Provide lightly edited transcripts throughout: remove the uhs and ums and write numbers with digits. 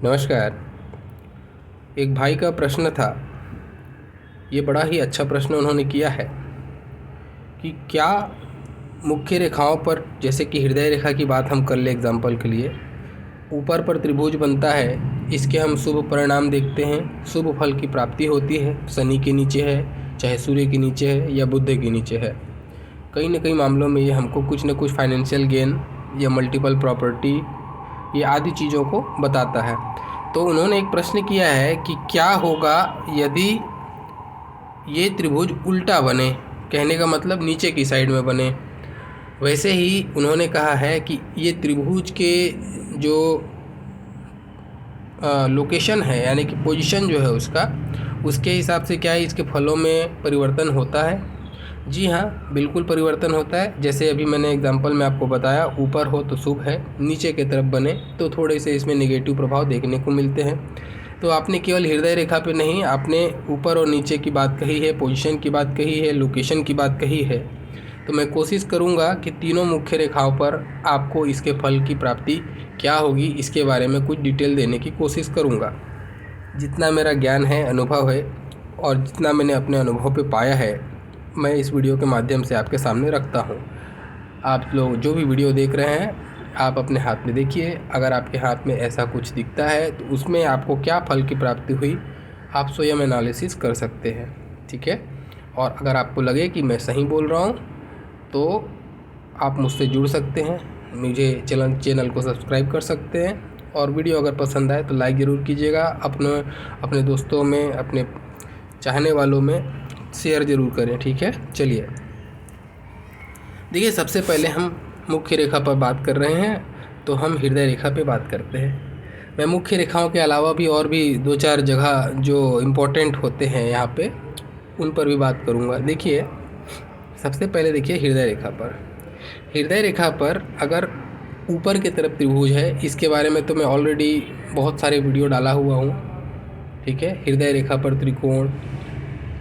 नमस्कार। एक भाई का प्रश्न था। ये बड़ा ही अच्छा प्रश्न उन्होंने किया है कि क्या मुख्य रेखाओं पर, जैसे कि हृदय रेखा की बात हम कर ले एग्जाम्पल के लिए, ऊपर पर त्रिभुज बनता है, इसके हम शुभ परिणाम देखते हैं, शुभ फल की प्राप्ति होती है। शनि के नीचे है, चाहे सूर्य के नीचे है या बुध के नीचे है, कई न कई मामलों में ये हमको कुछ न कुछ फाइनेंशियल गेन या मल्टीपल प्रॉपर्टी ये आदि चीज़ों को बताता है। तो उन्होंने एक प्रश्न किया है कि क्या होगा यदि ये त्रिभुज उल्टा बने, कहने का मतलब नीचे की साइड में बने। वैसे ही उन्होंने कहा है कि ये त्रिभुज के जो लोकेशन है, यानी कि पोजीशन जो है उसका, उसके हिसाब से क्या है, इसके फलों में परिवर्तन होता है। जी हाँ, बिल्कुल परिवर्तन होता है। जैसे अभी मैंने एग्जांपल में आपको बताया, ऊपर हो तो शुभ है, नीचे की तरफ बने तो थोड़े से इसमें नेगेटिव प्रभाव देखने को मिलते हैं। तो आपने केवल हृदय रेखा पे नहीं, आपने ऊपर और नीचे की बात कही है, पोजीशन की बात कही है, लोकेशन की बात कही है। तो मैं कोशिश करूँगा कि तीनों मुख्य रेखाओं पर आपको इसके फल की प्राप्ति क्या होगी, इसके बारे में कुछ डिटेल देने की कोशिश करूँगा। जितना मेरा ज्ञान है, अनुभव है, और जितना मैंने अपने अनुभव पे पाया है, मैं इस वीडियो के माध्यम से आपके सामने रखता हूँ। आप लोग जो भी वीडियो देख रहे हैं, आप अपने हाथ में देखिए। अगर आपके हाथ में ऐसा कुछ दिखता है तो उसमें आपको क्या फल की प्राप्ति हुई, आप स्वयं एनालिसिस कर सकते हैं, ठीक है। और अगर आपको लगे कि मैं सही बोल रहा हूँ तो आप मुझसे जुड़ सकते हैं, मुझे चैनल को सब्सक्राइब कर सकते हैं, और वीडियो अगर पसंद आए तो लाइक ज़रूर कीजिएगा। अपने दोस्तों में, अपने चाहने वालों में शेयर ज़रूर करें, ठीक है। चलिए देखिए, सबसे पहले हम मुख्य रेखा पर बात कर रहे हैं तो हम हृदय रेखा पे बात करते हैं। मैं मुख्य रेखाओं के अलावा भी और भी 2-4 जगह जो इम्पोर्टेंट होते हैं यहाँ पे, उन पर भी बात करूँगा। देखिए, सबसे पहले देखिए हृदय रेखा पर अगर ऊपर की तरफ त्रिभुज है, इसके बारे में तो मैं ऑलरेडी बहुत सारे वीडियो डाला हुआ हूँ, ठीक है। हृदय रेखा पर त्रिकोण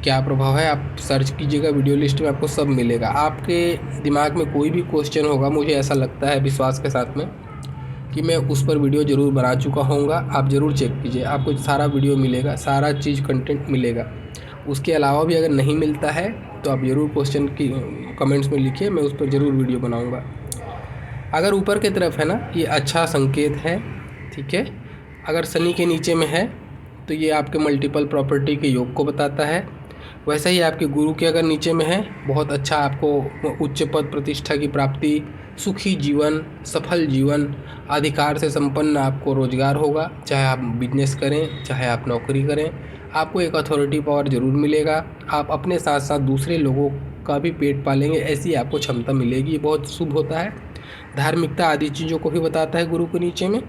क्या प्रभाव है, आप सर्च कीजिएगा, वीडियो लिस्ट में आपको सब मिलेगा। आपके दिमाग में कोई भी क्वेश्चन होगा, मुझे ऐसा लगता है विश्वास के साथ में कि मैं उस पर वीडियो ज़रूर बना चुका होऊंगा। आप ज़रूर चेक कीजिए, आपको सारा वीडियो मिलेगा, सारा चीज़ कंटेंट मिलेगा। उसके अलावा भी अगर नहीं मिलता है तो आप ज़रूर क्वेश्चन की कमेंट्स में लिखिए, मैं उस पर ज़रूर वीडियो बनाऊँगा। अगर ऊपर की तरफ है ना, ये अच्छा संकेत है, ठीक है। अगर शनि के नीचे में है तो ये आपके मल्टीपल प्रॉपर्टी के योग को बताता है। वैसे ही आपके गुरु के अगर नीचे में है, बहुत अच्छा, आपको उच्च पद प्रतिष्ठा की प्राप्ति, सुखी जीवन, सफल जीवन, अधिकार से संपन्न आपको रोजगार होगा। चाहे आप बिजनेस करें, चाहे आप नौकरी करें, आपको एक अथॉरिटी पावर ज़रूर मिलेगा। आप अपने साथ साथ दूसरे लोगों का भी पेट पालेंगे, ऐसी आपको क्षमता मिलेगी। ये बहुत शुभ होता है। धार्मिकता आदि चीज़ों को भी बताता है गुरु के नीचे में।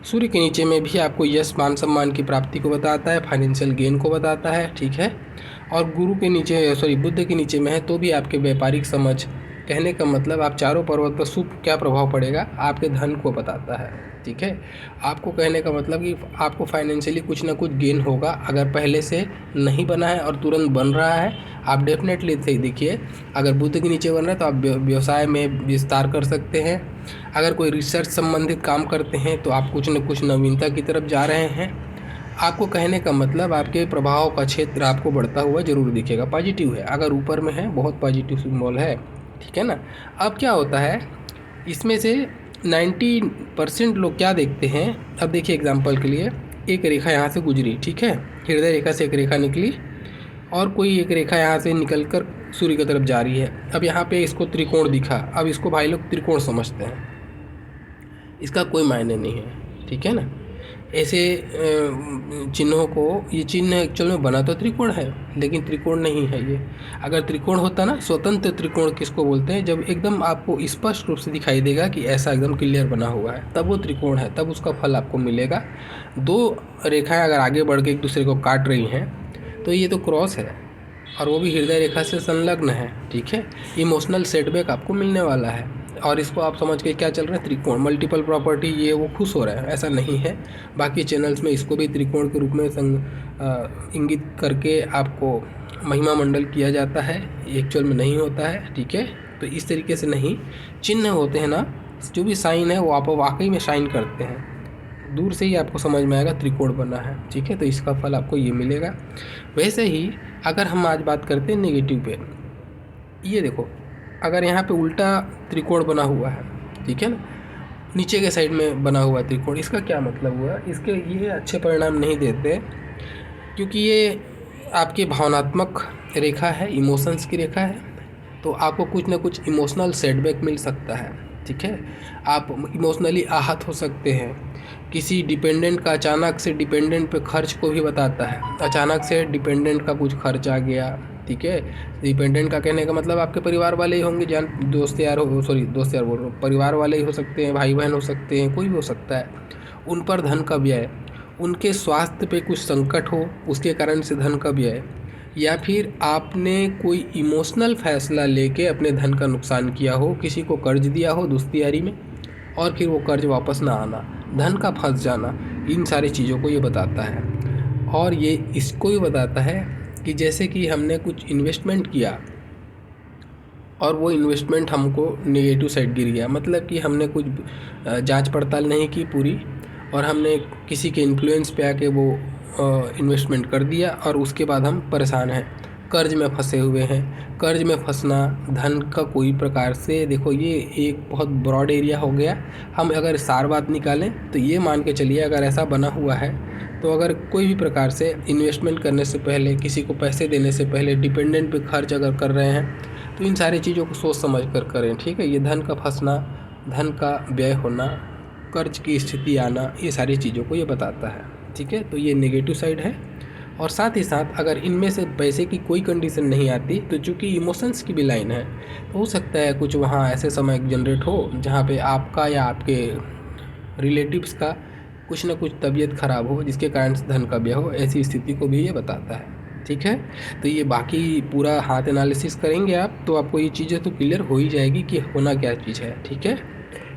सूर्य के नीचे में भी आपको यश, मान सम्मान की प्राप्ति को बताता है, फाइनेंशियल गेन को बताता है, ठीक है। और गुरु के नीचे, बुध के नीचे में है तो भी आपके व्यापारिक समझ, कहने का मतलब आप चारों पर्वत पर शुभ क्या प्रभाव पड़ेगा, आपके धन को बताता है, ठीक है। आपको कहने का मतलब कि आपको फाइनेंशियली कुछ ना कुछ गेन होगा। अगर पहले से नहीं बना है और तुरंत बन रहा है, आप डेफिनेटली सही देखिए, अगर बुध के नीचे बन रहा है तो आप व्यवसाय में विस्तार कर सकते हैं। अगर कोई रिसर्च संबंधित काम करते हैं तो आप कुछ न कुछ नवीनता की तरफ जा रहे हैं। आपको कहने का मतलब आपके प्रभाव का क्षेत्र आपको बढ़ता हुआ जरूर दिखेगा, पॉजिटिव है। अगर ऊपर में है, बहुत पॉजिटिव सिंबल है, ठीक है ना। अब क्या होता है, इसमें से 90% लोग क्या देखते हैं। अब देखिए एग्जांपल के लिए, एक रेखा यहाँ से गुजरी, ठीक है, हृदय रेखा से एक रेखा निकली और कोई एक रेखा यहाँ से निकलकर सूर्य की तरफ जा रही है। अब यहाँ पे इसको त्रिकोण दिखा, अब इसको भाई लोग त्रिकोण समझते हैं, इसका कोई मायने नहीं है, ठीक है ना। ऐसे चिन्हों को, ये चिन्ह एक्चुअल में बना तो त्रिकोण है लेकिन त्रिकोण नहीं है ये। अगर त्रिकोण होता ना, स्वतंत्र त्रिकोण किसको बोलते हैं, जब एकदम आपको स्पष्ट रूप से दिखाई देगा कि ऐसा एकदम क्लियर बना हुआ है, तब वो त्रिकोण है, तब उसका फल आपको मिलेगा। दो रेखाएं अगर आगे बढ़ के एक दूसरे को काट रही हैं तो ये तो क्रॉस है, और वो भी हृदय रेखा से संलग्न है, ठीक है। इमोशनल सेटबैक आपको मिलने वाला है, और इसको आप समझ के क्या चल रहा है, त्रिकोण, मल्टीपल प्रॉपर्टी, ये वो खुश हो रहा है, ऐसा नहीं है। बाकी चैनल्स में इसको भी त्रिकोण के रूप में इंगित करके आपको महिमा मंडल किया जाता है, एक्चुअल में नहीं होता है, ठीक है। तो इस तरीके से नहीं, चिन्ह होते हैं ना, जो भी साइन है वो आप वाकई में शाइन करते हैं। दूर से ही आपको समझ में आएगा त्रिकोण बना है, ठीक है। तो इसका फल आपको ये मिलेगा। वैसे ही अगर हम आज बात करते हैं नेगेटिव पे, ये देखो अगर यहाँ पे उल्टा त्रिकोण बना हुआ है, ठीक है ना, नीचे के साइड में बना हुआ त्रिकोण, इसका क्या मतलब हुआ, इसके ये अच्छे परिणाम नहीं देते, क्योंकि ये आपकी भावनात्मक रेखा है, इमोशंस की रेखा है। तो आपको कुछ ना कुछ इमोशनल सेटबैक मिल सकता है, ठीक है। आप इमोशनली आहत हो सकते हैं। किसी डिपेंडेंट का अचानक से डिपेंडेंट पे खर्च को भी बताता है। अचानक से डिपेंडेंट का कुछ खर्च आ गया, ठीक है। डिपेंडेंट का कहने का मतलब आपके परिवार वाले ही होंगे, जान दोस्त यार हो, सॉरी दोस्त यार बोल रहा हूँ, परिवार वाले ही हो सकते हैं, भाई बहन हो सकते हैं, कोई भी हो सकता है। उन पर धन का व्यय, उनके स्वास्थ्य पे कुछ संकट हो उसके कारण से धन का व्यय, या फिर आपने कोई इमोशनल फैसला लेके अपने धन का नुकसान किया हो, किसी को कर्ज दिया हो दोस्ती यारी में और फिर वो कर्ज वापस ना आना, धन का फंस जाना, इन सारी चीज़ों को ये बताता है। और ये इसको ही बताता है कि जैसे कि हमने कुछ इन्वेस्टमेंट किया और वो इन्वेस्टमेंट हमको नेगेटिव साइड गिर गया, मतलब कि हमने कुछ जांच पड़ताल नहीं की पूरी और हमने किसी के इन्फ्लुएंस पे आके वो इन्वेस्टमेंट कर दिया और उसके बाद हम परेशान हैं, कर्ज में फंसे हुए हैं। कर्ज में फंसना, धन का कोई प्रकार से, देखो ये एक बहुत ब्रॉड एरिया हो गया। हम अगर सार बात निकालें तो ये मान के चलिए अगर ऐसा बना हुआ है तो अगर कोई भी प्रकार से इन्वेस्टमेंट करने से पहले, किसी को पैसे देने से पहले डिपेंडेंट पे खर्च अगर कर रहे हैं तो इन सारी चीज़ों को सोच समझ कर करें, ठीक है। ये धन का फंसना, धन का व्यय होना, कर्ज की स्थिति आना, ये सारी चीज़ों को ये बताता है, ठीक है। तो ये नेगेटिव साइड है। और साथ ही साथ अगर इनमें से पैसे की कोई कंडीशन नहीं आती तो चूँकि इमोशंस की भी लाइन है तो हो सकता है कुछ वहाँ ऐसे समय जनरेट हो जहाँ पे आपका या आपके रिलेटिव्स का कुछ ना कुछ तबीयत ख़राब हो जिसके कारण से धन का व्यय हो, ऐसी स्थिति को भी ये बताता है, ठीक है। तो ये बाकी पूरा हाथ एनालिसिस करेंगे आप तो आपको ये चीज़ें तो क्लियर हो ही जाएगी कि होना क्या चीज़ है, ठीक है।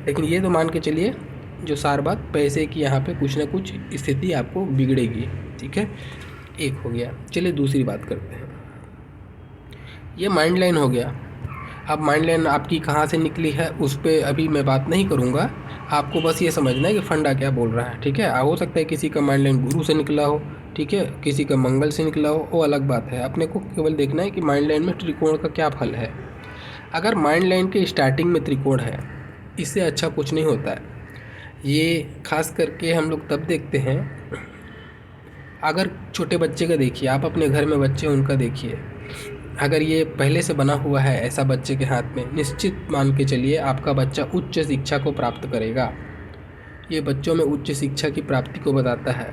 लेकिन ये तो मान के चलिए जो सार बात, पैसे की यहाँ पे कुछ ना कुछ स्थिति आपको बिगड़ेगी, ठीक है। एक हो गया। चलिए दूसरी बात करते हैं। ये माइंड लाइन हो गया। अब माइंड लाइन आपकी कहाँ से निकली है उस पर अभी मैं बात नहीं करूँगा, आपको बस ये समझना है कि फंडा क्या बोल रहा है, ठीक है। हो सकता है किसी का माइंड लाइन गुरु से निकला हो, ठीक है, किसी का मंगल से निकला हो, वो अलग बात है। अपने को केवल देखना है कि माइंड लाइन में त्रिकोण का क्या फल है। अगर माइंड लाइन के स्टार्टिंग में त्रिकोण है, इससे अच्छा कुछ नहीं होता है। ये खास करके हम लोग तब देखते हैं अगर छोटे बच्चे का देखिए, आप अपने घर में बच्चे उनका देखिए, अगर ये पहले से बना हुआ है ऐसा बच्चे के हाथ में, निश्चित मान के चलिए आपका बच्चा उच्च शिक्षा को प्राप्त करेगा। ये बच्चों में उच्च शिक्षा की प्राप्ति को बताता है।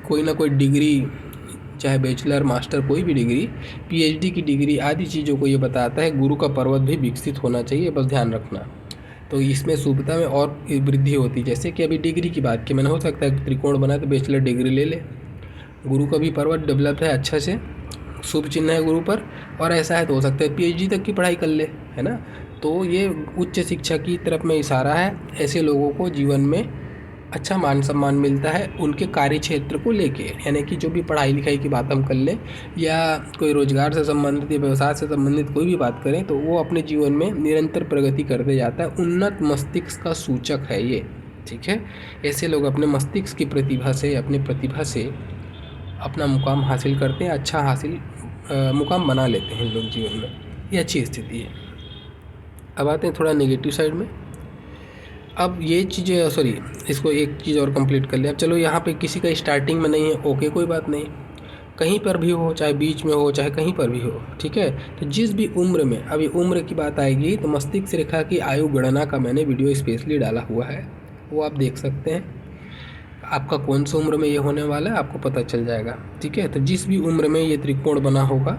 कोई ना कोई डिग्री, चाहे बैचलर, मास्टर, कोई भी डिग्री, पीएचडी की डिग्री आदि चीज़ों को ये बताता है। गुरु का पर्वत भी विकसित होना चाहिए, बस ध्यान रखना। तो इसमें शुभता में और वृद्धि होती, जैसे कि अभी डिग्री की बात की मैंने, हो सकता है त्रिकोण बना तो बैचलर डिग्री ले ले। गुरु का भी पर्वत डेवलप है अच्छा से, शुभ चिन्ह है गुरु पर, और ऐसा है तो हो सकता है पीएचडी तक की पढ़ाई कर ले, है ना। तो ये उच्च शिक्षा की तरफ में इशारा है। ऐसे लोगों को जीवन में अच्छा मान सम्मान मिलता है उनके कार्य क्षेत्र को लेके, यानी कि जो भी पढ़ाई लिखाई की बात हम कर लें या कोई रोजगार से संबंधित या व्यवसाय से संबंधित कोई भी बात करें तो वो अपने जीवन में निरंतर प्रगति करते जाता है। उन्नत मस्तिष्क का सूचक है ये, ठीक है। ऐसे लोग अपने मस्तिष्क की प्रतिभा से, अपनी प्रतिभा से अपना मुकाम हासिल करते हैं, अच्छा मुकाम बना लेते हैं लोग जीवन में। ये अच्छी स्थिति है। अब आते हैं थोड़ा नेगेटिव साइड में। अब ये चीज़ें, सॉरी, इसको एक चीज़ और कंप्लीट कर लिया। अब चलो यहाँ पे किसी का स्टार्टिंग में नहीं है, ओके कोई बात नहीं, कहीं पर भी हो, चाहे बीच में हो, चाहे कहीं पर भी हो, ठीक है। तो जिस भी उम्र में, अभी उम्र की बात आएगी तो मस्तिष्क रेखा की आयु गणना का मैंने वीडियो स्पेशली डाला हुआ है, वो आप देख सकते हैं। आपका कौन सी उम्र में ये होने वाला है आपको पता चल जाएगा, ठीक है। तो जिस भी उम्र में ये त्रिकोण बना होगा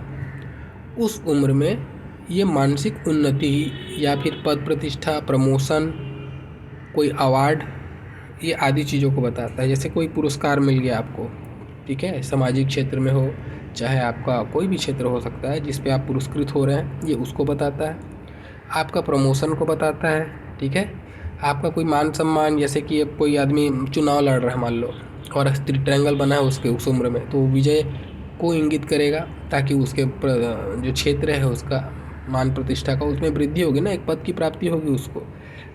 उस उम्र में ये मानसिक उन्नति या फिर पद प्रतिष्ठा, प्रमोशन, कोई अवार्ड, ये आदि चीज़ों को बताता है। जैसे कोई पुरस्कार मिल गया आपको, ठीक है, सामाजिक क्षेत्र में हो, चाहे आपका कोई भी क्षेत्र हो सकता है जिस पे आप पुरस्कृत हो रहे हैं, ये उसको बताता है। आपका प्रमोशन को बताता है, ठीक है। आपका कोई मान सम्मान, जैसे कि अब कोई आदमी चुनाव लड़ रहा है मान लो और ट्रायंगल बना है उसके उस उम्र में, तो विजय को इंगित करेगा ताकि उसके जो क्षेत्र है उसका मान प्रतिष्ठा का उसमें वृद्धि होगी ना, एक पद की प्राप्ति होगी उसको।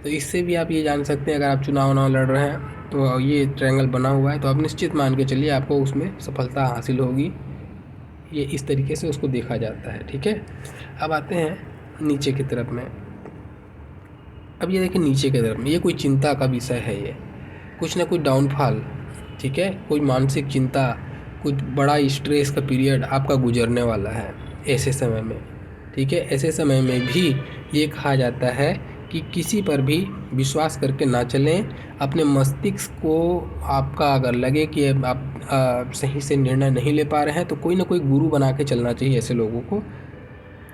तो इससे भी आप ये जान सकते हैं अगर आप चुनाव लड़ रहे हैं तो ये ट्रायंगल बना हुआ है, तो आप निश्चित मान के चलिए आपको उसमें सफलता हासिल होगी। ये इस तरीके से उसको देखा जाता है, ठीक है। अब आते हैं नीचे की तरफ में। अब ये देखिए नीचे की तरफ में ये कोई चिंता का विषय है, ये कुछ ना कुछ डाउनफॉल, ठीक है, कोई मानसिक चिंता, कुछ बड़ा स्ट्रेस का पीरियड आपका गुजरने वाला है ऐसे समय में, ठीक है। ऐसे समय में भी ये कहा जाता है कि किसी पर भी विश्वास करके ना चलें। अपने मस्तिष्क को आपका अगर लगे कि आप सही से निर्णय नहीं ले पा रहे हैं, तो कोई ना कोई गुरु बना के चलना चाहिए ऐसे लोगों को।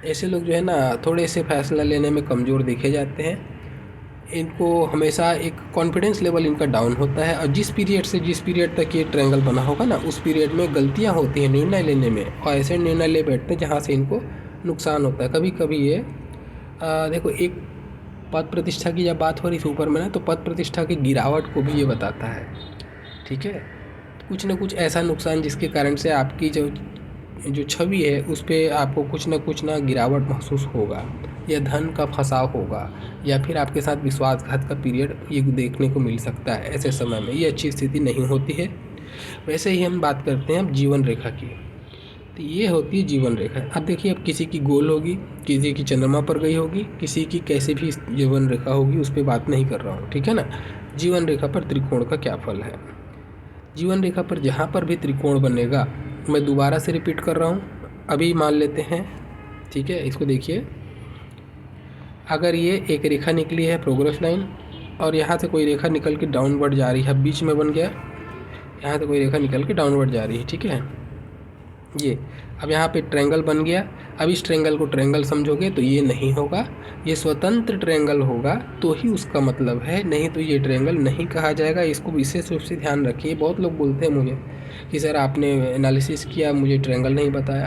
ऐसे लोग जो है ना थोड़े से फैसला लेने में कमज़ोर देखे जाते हैं। इनको हमेशा एक कॉन्फिडेंस लेवल इनका डाउन होता है, और जिस पीरियड से जिस पीरियड तक ये ट्रायंगल बना होगा ना, उस पीरियड में गलतियां होती हैं निर्णय लेने में, और ऐसे निर्णय ले बैठते हैं जहाँ से इनको नुकसान होता है। कभी कभी ये देखो, एक पद प्रतिष्ठा की जब बात हो रही थी ऊपर में ना, तो पद प्रतिष्ठा की गिरावट को भी ये बताता है, ठीक है। कुछ ना कुछ ऐसा नुकसान जिसके कारण से आपकी जो छवि है उस पर आपको कुछ ना गिरावट महसूस होगा, या धन का फंसाव होगा, या फिर आपके साथ विश्वासघात का पीरियड ये देखने को मिल सकता है। ऐसे समय में ये अच्छी स्थिति नहीं होती है। वैसे ही हम बात करते हैं अब जीवन रेखा की, तो ये होती है जीवन रेखा। अब देखिए, अब किसी की गोल होगी, किसी की चंद्रमा पर गई होगी, किसी की कैसे भी जीवन रेखा होगी, उस पर बात नहीं कर रहा हूँ, ठीक है ना। जीवन रेखा पर त्रिकोण का क्या फल है। जीवन रेखा पर जहाँ पर भी त्रिकोण बनेगा, मैं दोबारा से रिपीट कर रहा हूँ, अभी मान लेते हैं, ठीक है। इसको देखिए, अगर ये एक रेखा निकली है प्रोग्रेस लाइन, और यहाँ से कोई रेखा निकल के डाउनवर्ड जा रही है, बीच में बन गया, यहाँ से कोई रेखा निकल के डाउनवर्ड जा रही है, ठीक है। ये अब यहाँ पे ट्रायंगल बन गया। अब इस ट्रायंगल को ट्रायंगल समझोगे तो ये नहीं होगा, ये स्वतंत्र ट्रायंगल होगा तो ही उसका मतलब है, नहीं तो ये ट्रायंगल नहीं कहा जाएगा। इसको विशेष रूप से ध्यान रखिए। बहुत लोग बोलते हैं मुझे कि सर आपने एनालिसिस किया, मुझे ट्रायंगल नहीं बताया,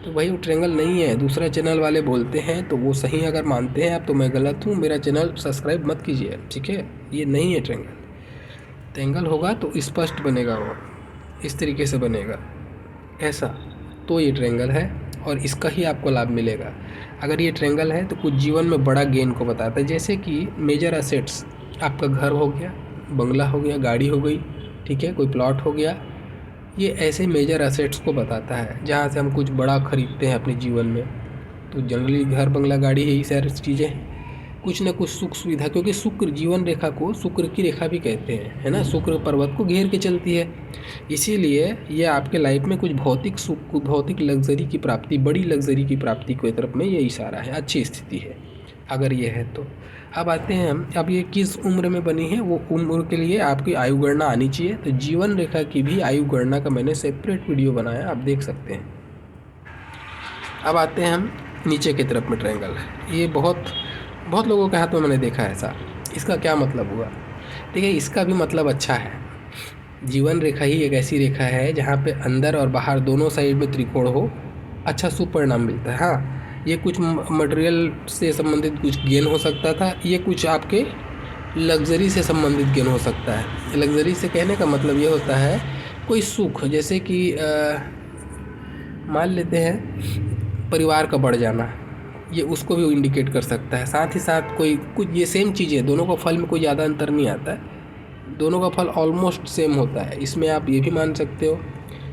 तो भाई वो ट्रायंगल नहीं है। दूसरा चैनल वाले बोलते हैं तो वो सही अगर मानते हैं आप, तो मैं गलत हूँ, मेरा चैनल सब्सक्राइब मत कीजिए, ठीक है। ये नहीं है ट्रायंगल। ट्रायंगल होगा तो स्पष्ट बनेगा, वो इस तरीके से बनेगा ऐसा, तो ये ट्रायंगल है और इसका ही आपको लाभ मिलेगा। अगर ये ट्रायंगल है तो कुछ जीवन में बड़ा गेन को बताता है, जैसे कि मेजर एसेट्स, आपका घर हो गया, बंगला हो गया, गाड़ी हो गई, ठीक है, कोई प्लॉट हो गया। ये ऐसे मेजर एसेट्स को बताता है जहाँ से हम कुछ बड़ा खरीदते हैं अपने जीवन में। तो जनरली घर, बंगला, गाड़ी, यही सारी चीज़ें हैं। कुछ न कुछ सुख सुविधा, क्योंकि शुक्र जीवन रेखा को शुक्र की रेखा भी कहते हैं, है ना। शुक्र पर्वत को घेर के चलती है, इसीलिए ये आपके लाइफ में कुछ भौतिक सुख, भौतिक लग्जरी की प्राप्ति, बड़ी लग्जरी की प्राप्ति की तरफ में ये इशारा है, अच्छी स्थिति है अगर ये है तो। अब आते हैं हम, अब ये किस उम्र में बनी है, वो उम्र के लिए आपकी आयु गणना आनी चाहिए। तो जीवन रेखा की भी आयु गणना का मैंने सेपरेट वीडियो बनाया, आप देख सकते हैं। अब आते हैं हम नीचे की तरफ में ट्रायंगल है, ये बहुत लोगों के हाथ में मैंने देखा है ऐसा। इसका क्या मतलब हुआ, देखिए इसका भी मतलब अच्छा है। जीवन रेखा ही एक ऐसी रेखा है जहाँ पे अंदर और बाहर दोनों साइड में त्रिकोण हो, अच्छा शुभ परिणाम मिलता है। हाँ, ये कुछ मटेरियल से संबंधित कुछ गेन हो सकता था, ये कुछ आपके लग्जरी से संबंधित गेन हो सकता है। लग्जरी से कहने का मतलब ये होता है कोई सुख, जैसे कि मान लेते हैं परिवार का बढ़ जाना, ये उसको भी इंडिकेट कर सकता है। साथ ही साथ कोई कुछ, ये सेम चीज़ें, दोनों का फल में कोई ज़्यादा अंतर नहीं आता है, दोनों का फल ऑलमोस्ट सेम होता है। इसमें आप ये भी मान सकते हो,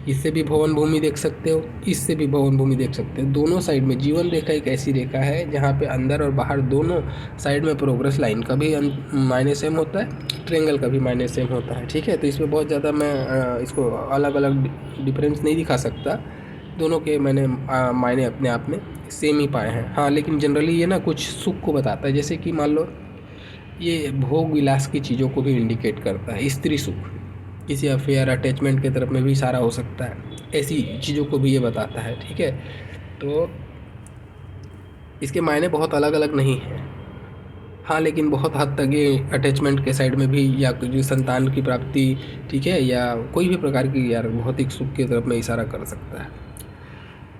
इससे भी भवन भूमि देख सकते हो, इससे भी भवन भूमि देख सकते हो। दोनों साइड में जीवन रेखा एक ऐसी रेखा है जहाँ पे अंदर और बाहर दोनों साइड में प्रोग्रेस लाइन का भी मायने सेम होता है, ट्रायंगल का भी मायने सेम होता है, ठीक है। तो इसमें बहुत ज़्यादा मैं इसको अलग अलग डिफरेंस नहीं दिखा सकता, दोनों के मैंने मायने अपने आप में सेम ही पाए हैं। हाँ, लेकिन जनरली ये ना कुछ सुख को बताता है, जैसे कि मान लो ये भोग विलास की चीज़ों को भी इंडिकेट करता है। स्त्री सुख, किसी अफेयर, अटैचमेंट की तरफ में भी इशारा हो सकता है, ऐसी चीज़ों को भी ये बताता है, ठीक है। तो इसके मायने बहुत अलग अलग नहीं हैं। हाँ, लेकिन बहुत हद तक ये अटैचमेंट के साइड में भी, या जो संतान की प्राप्ति, ठीक है, या कोई भी प्रकार की यार भौतिक सुख की तरफ में इशारा कर सकता है।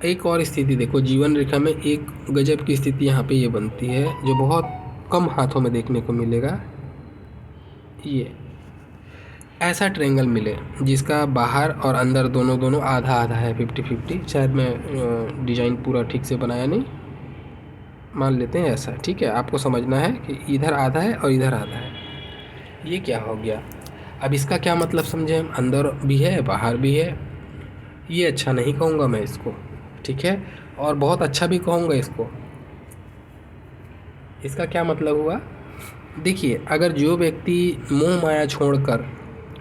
एक और स्थिति देखो, जीवन रेखा में एक गजब की स्थिति यहाँ पे ये बनती है जो बहुत कम हाथों में देखने को मिलेगा। ये ऐसा ट्रायंगल मिले जिसका बाहर और अंदर दोनों आधा आधा है, 50-50। शायद मैं डिज़ाइन पूरा ठीक से बनाया नहीं, मान लेते हैं ऐसा, ठीक है। आपको समझना है कि इधर आधा है और इधर आधा है। ये क्या हो गया, अब इसका क्या मतलब समझे हम, अंदर भी है बाहर भी है, ये अच्छा नहीं कहूँगा मैं इसको, ठीक है। और बहुत अच्छा भी कहूँगा इसको। इसका क्या मतलब हुआ, देखिए अगर जो व्यक्ति मोह माया छोड़कर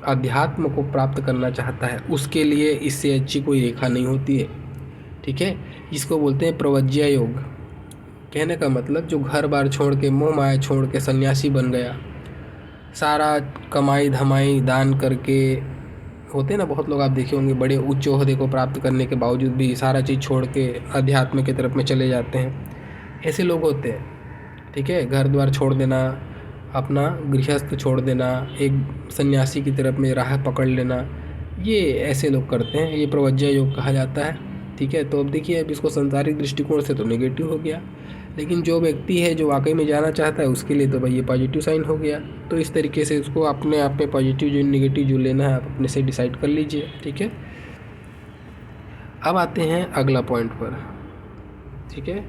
अध्यात्म को प्राप्त करना चाहता है उसके लिए इससे अच्छी कोई रेखा नहीं होती है, ठीक है। इसको बोलते हैं प्रवज्या योग। कहने का मतलब जो घर बार छोड़ के मोह माया छोड़ के सन्यासी बन गया, सारा कमाई धमाई दान करके, होते ना बहुत लोग आप देखे होंगे बड़े उच्च ओहदे को प्राप्त करने के बावजूद भी सारा चीज़ छोड़ के अध्यात्म की तरफ में चले जाते हैं, ऐसे लोग होते हैं, ठीक है। घर द्वार छोड़ देना, अपना गृहस्थ छोड़ देना, एक सन्यासी की तरफ में राह पकड़ लेना, ये ऐसे लोग करते हैं, ये प्रवज्या योग कहा जाता है, ठीक है। तो अब देखिए अब इसको संसारिक दृष्टिकोण से तो नेगेटिव हो गया, लेकिन जो व्यक्ति है जो वाकई में जाना चाहता है उसके लिए तो भाई ये पॉजिटिव साइन हो गया। तो इस तरीके से उसको अपने आप में पॉजिटिव जो नेगेटिव जो लेना है आप अपने से डिसाइड कर लीजिए, ठीक है। अब आते हैं अगला पॉइंट पर, ठीक है।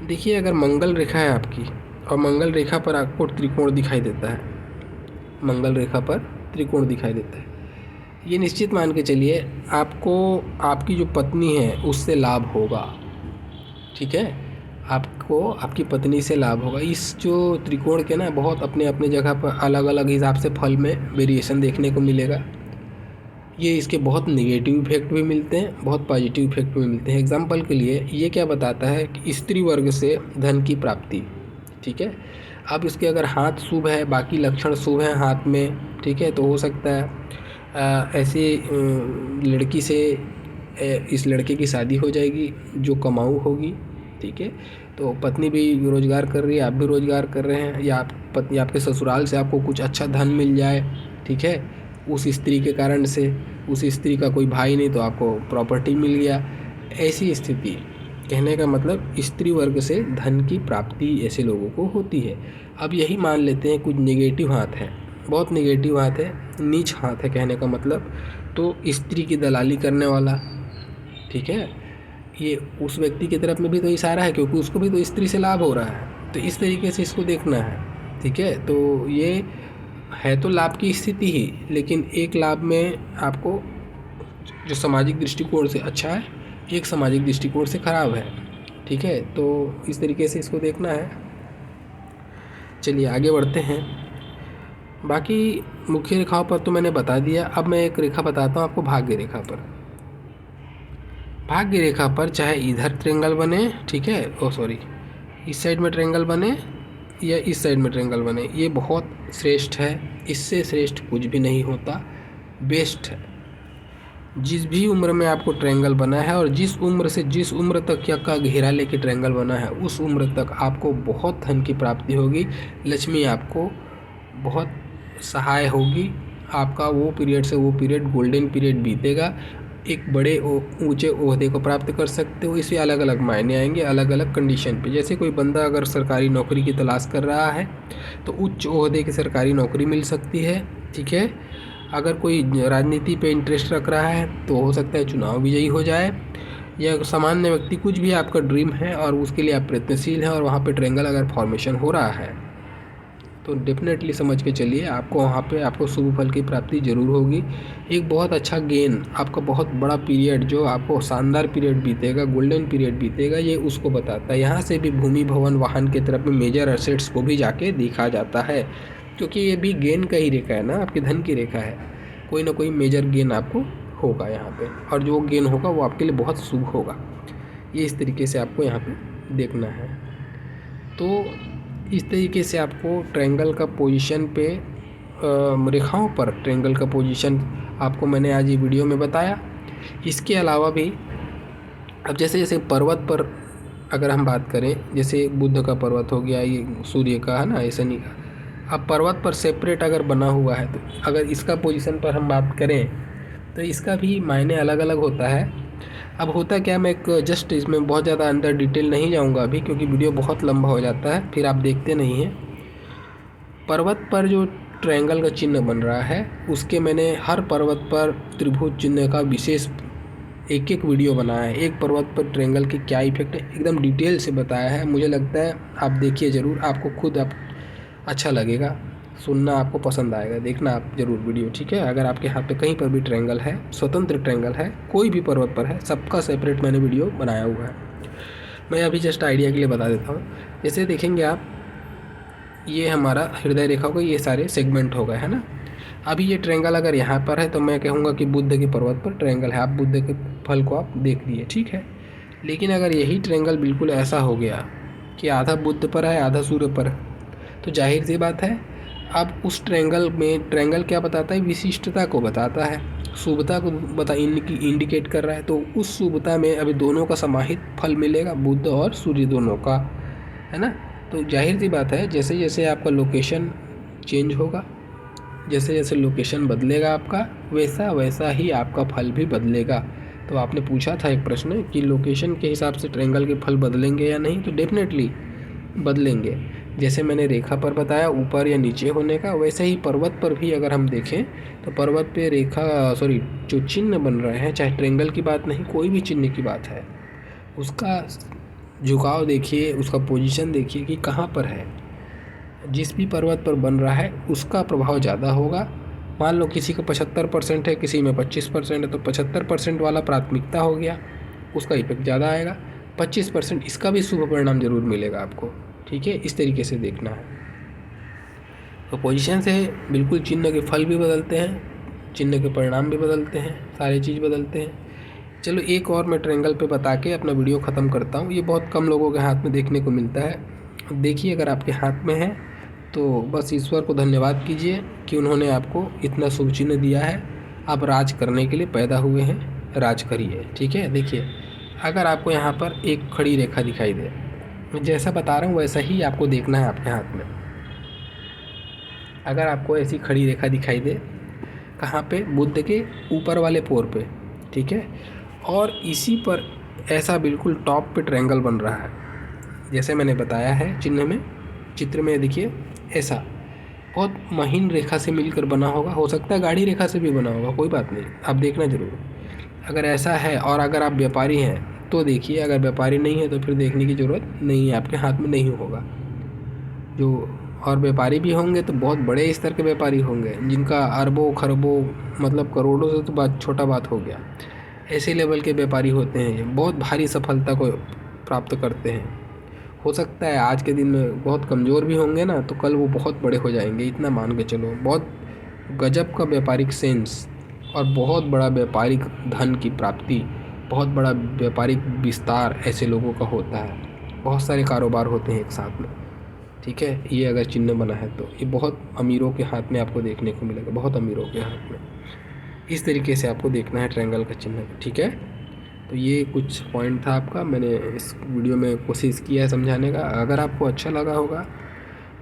देखिए अगर मंगल रेखा है आपकी और मंगल रेखा पर आपको त्रिकोण दिखाई देता है, मंगल रेखा पर त्रिकोण दिखाई देता है, ये निश्चित मान के चलिए आपको आपकी जो पत्नी है उससे लाभ होगा, ठीक है। आपको आपकी पत्नी से लाभ होगा। इस जो त्रिकोण के ना बहुत अपने अपने जगह पर अलग अलग हिसाब से फल में वेरिएशन देखने को मिलेगा। ये इसके बहुत नेगेटिव इफेक्ट भी मिलते हैं, बहुत पॉजिटिव इफेक्ट भी मिलते हैं। एग्जाम्पल के लिए ये क्या बताता है कि स्त्री वर्ग से धन की प्राप्ति, ठीक है। अब इसके अगर हाथ शुभ है, बाकी लक्षण शुभ हैं हाथ में, ठीक है, तो हो सकता है ऐसी लड़की से इस लड़के की शादी हो जाएगी जो कमाऊ होगी, ठीक है। तो पत्नी भी रोज़गार कर रही है, आप भी रोज़गार कर रहे हैं, या पत्नी आपके ससुराल से आपको कुछ अच्छा धन मिल जाए, ठीक है, उस स्त्री के कारण से। उस स्त्री का कोई भाई नहीं तो आपको प्रॉपर्टी मिल गया, ऐसी स्थिति। कहने का मतलब स्त्री वर्ग से धन की प्राप्ति ऐसे लोगों को होती है। अब यही मान लेते हैं कुछ नेगेटिव हाथ है, बहुत नेगेटिव हाथ है, नीच हाथ है कहने का मतलब, तो स्त्री की दलाली करने वाला, ठीक है, ये उस व्यक्ति की तरफ में भी तो इशारा है क्योंकि उसको भी तो स्त्री से लाभ हो रहा है, तो इस तरीके से इसको देखना है, ठीक है। तो ये है तो लाभ की स्थिति ही, लेकिन एक लाभ में आपको जो सामाजिक दृष्टिकोण से अच्छा है, एक सामाजिक दृष्टिकोण से ख़राब है, ठीक है। तो इस तरीके से इसको देखना है। चलिए आगे बढ़ते हैं। बाकी मुख्य रेखाओं पर तो मैंने बता दिया, अब मैं एक रेखा बताता हूँ आपको भाग्य रेखा पर। भाग्य रेखा पर चाहे इधर ट्रेंगल बने, ठीक है, इस साइड में ट्रेंगल बने या इस साइड में ट्रेंगल बने, ये बहुत श्रेष्ठ है, इससे श्रेष्ठ कुछ भी नहीं होता, बेस्ट है। जिस भी उम्र में आपको ट्रायंगल बना है और जिस उम्र से जिस उम्र तक का घेरा लेके ट्रायंगल बना है उस उम्र तक आपको बहुत धन की प्राप्ति होगी, लक्ष्मी आपको बहुत सहाय होगी, आपका वो पीरियड से वो पीरियड गोल्डन पीरियड बीतेगा, एक बड़े ऊंचे ओहदे को प्राप्त कर सकते हो। इसमें अलग अलग मायने आएंगे अलग अलग कंडीशन पे। जैसे कोई बंदा अगर सरकारी नौकरी की तलाश कर रहा है तो उच्च ओहदे की सरकारी नौकरी मिल सकती है, ठीक है। अगर कोई राजनीति पे इंटरेस्ट रख रहा है तो हो सकता है चुनाव विजयी हो जाए, या सामान्य व्यक्ति कुछ भी आपका ड्रीम है और उसके लिए आप प्रयत्नशील हैं और वहाँ पे ट्रायंगल अगर फॉर्मेशन हो रहा है तो डेफिनेटली समझ के चलिए आपको वहाँ पे आपको शुभ फल की प्राप्ति ज़रूर होगी। एक बहुत अच्छा गेन, आपका बहुत बड़ा पीरियड जो आपको शानदार पीरियड बीतेगा, गोल्डन पीरियड बीतेगा, ये उसको बताता है। यहाँ से भी भूमि भवन वाहन की तरफ में मेजर एसेट्स को भी जाके देखा जाता है, क्योंकि ये भी गेन का ही रेखा है ना, आपकी धन की रेखा है, कोई ना कोई मेजर गेन आपको होगा यहाँ पे, और जो गेन होगा वो आपके लिए बहुत शुभ होगा। ये इस तरीके से आपको यहाँ पे देखना है। तो इस तरीके से आपको ट्रायंगल का पोजीशन पे रेखाओं पर ट्रायंगल का पोजीशन आपको मैंने आज ये वीडियो में बताया। इसके अलावा भी अब जैसे जैसे पर्वत पर अगर हम बात करें, जैसे बुध का पर्वत हो गया, ये सूर्य का है ना, ये शनि का, अब पर्वत पर सेपरेट अगर बना हुआ है तो अगर इसका पोजीशन पर हम बात करें तो इसका भी मायने अलग अलग होता है। अब होता क्या, मैं एक जस्ट इसमें बहुत ज़्यादा अंदर डिटेल नहीं जाऊंगा अभी क्योंकि वीडियो बहुत लंबा हो जाता है, फिर आप देखते नहीं हैं। पर्वत पर जो ट्रायंगल का चिन्ह बन रहा है उसके मैंने हर पर्वत पर त्रिभुज चिन्ह का विशेष एक एक वीडियो बनाया है। एक पर्वत पर ट्रायंगल के क्या इफेक्ट है एकदम डिटेल से बताया है। मुझे लगता है आप देखिए ज़रूर, आपको खुद आप अच्छा लगेगा सुनना आपको पसंद आएगा, देखना आप ज़रूर वीडियो, ठीक है। अगर आपके हाथ पे कहीं पर भी ट्रायंगल है, स्वतंत्र ट्रायंगल है, कोई भी पर्वत पर है, सबका सेपरेट मैंने वीडियो बनाया हुआ है। मैं अभी जस्ट आइडिया के लिए बता देता हूँ। जैसे देखेंगे आप, ये हमारा हृदय रेखा का ये सारे सेगमेंट हो गए, है ना। अभी ये ट्रायंगल अगर यहाँ पर है तो मैं कहूँगा कि बुध के पर्वत पर ट्रायंगल है, आप बुध के फल को आप देख लिए, ठीक है। लेकिन अगर यही ट्रायंगल बिल्कुल ऐसा हो गया कि आधा बुध पर है आधा सूर्य पर, तो जाहिर सी बात है अब उस ट्रायंगल में, ट्रायंगल क्या बताता है, विशिष्टता को बताता है, शुभता को इंडिकेट कर रहा है। तो उस शुभता में अभी दोनों का समाहित फल मिलेगा, बुध और सूर्य दोनों का, है ना। तो जाहिर सी बात है जैसे जैसे आपका लोकेशन चेंज होगा, जैसे जैसे लोकेशन बदलेगा आपका, वैसा वैसा ही आपका फल भी बदलेगा। तो आपने पूछा था एक प्रश्न कि लोकेशन के हिसाब से ट्रायंगल के फल बदलेंगे या नहीं, तो डेफिनेटली बदलेंगे। जैसे मैंने रेखा पर बताया ऊपर या नीचे होने का, वैसे ही पर्वत पर भी अगर हम देखें तो पर्वत पे जो चिन्ह बन रहे हैं, चाहे ट्रायंगल की बात नहीं, कोई भी चिन्ह की बात है, उसका झुकाव देखिए, उसका पोजीशन देखिए कि कहाँ पर है। जिस भी पर्वत पर बन रहा है उसका प्रभाव ज़्यादा होगा। मान लो किसी का 75% है, किसी में 25% है, तो 75% वाला प्राथमिकता हो गया, उसका इफेक्ट ज़्यादा आएगा। 25% इसका भी शुभ परिणाम जरूर मिलेगा आपको, ठीक है। इस तरीके से देखना है। तो पोजीशन से बिल्कुल चिन्ह के फल भी बदलते हैं, चिन्ह के परिणाम भी बदलते हैं, सारी चीज़ बदलते हैं। चलो एक और मैं ट्रायंगल पे बता के अपना वीडियो ख़त्म करता हूँ। ये बहुत कम लोगों के हाथ में देखने को मिलता है। देखिए अगर आपके हाथ में है तो बस ईश्वर को धन्यवाद कीजिए कि उन्होंने आपको इतना शुभ चिन्ह दिया है। आप राज करने के लिए पैदा हुए हैं, राज करिए, ठीक है। देखिए अगर आपको यहाँ पर एक खड़ी रेखा दिखाई दे, मैं जैसा बता रहा हूँ वैसा ही आपको देखना है आपके हाथ में। अगर आपको ऐसी खड़ी रेखा दिखाई दे, कहाँ पे, बुध के ऊपर वाले पोर पे, ठीक है, और इसी पर ऐसा बिल्कुल टॉप पे ट्रायंगल बन रहा है, जैसे मैंने बताया है चिन्ह में, चित्र में देखिए ऐसा बहुत महीन रेखा से मिलकर बना होगा, हो सकता है गाढ़ी रेखा से भी बना होगा, कोई बात नहीं, आप देखना ज़रूर। अगर ऐसा है और अगर आप व्यापारी हैं तो देखिए, अगर व्यापारी नहीं है तो फिर देखने की ज़रूरत नहीं है, आपके हाथ में नहीं होगा। जो और व्यापारी भी होंगे तो बहुत बड़े स्तर के व्यापारी होंगे, जिनका अरबों खरबों मतलब करोड़ों से तो बात छोटा बात हो गया, ऐसे लेवल के व्यापारी होते हैं, ये बहुत भारी सफलता को प्राप्त करते हैं। हो सकता है आज के दिन में बहुत कमज़ोर भी होंगे ना, तो कल वो बहुत बड़े हो जाएंगे, इतना मान के चलो। बहुत गजब का व्यापारिक सेंस और बहुत बड़ा व्यापारिक धन की प्राप्ति, बहुत बड़ा व्यापारिक विस्तार ऐसे लोगों का होता है। बहुत सारे कारोबार होते हैं एक साथ में, ठीक है। ये अगर चिन्ह बना है तो ये बहुत अमीरों के हाथ में आपको देखने को मिलेगा, बहुत अमीरों के हाथ में। इस तरीके से आपको देखना है ट्रायंगल का चिन्ह, ठीक है। तो ये कुछ पॉइंट था आपका, मैंने इस वीडियो में कोशिश किया है समझाने का। अगर आपको अच्छा लगा होगा,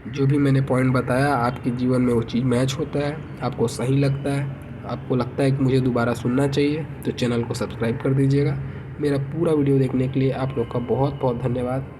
जो भी मैंने पॉइंट बताया, आपके जीवन में वो चीज़ मैच होता है, आपको सही लगता है, आपको लगता है कि मुझे दोबारा सुनना चाहिए, तो चैनल को सब्सक्राइब कर दीजिएगा। मेरा पूरा वीडियो देखने के लिए आप लोग का बहुत बहुत धन्यवाद।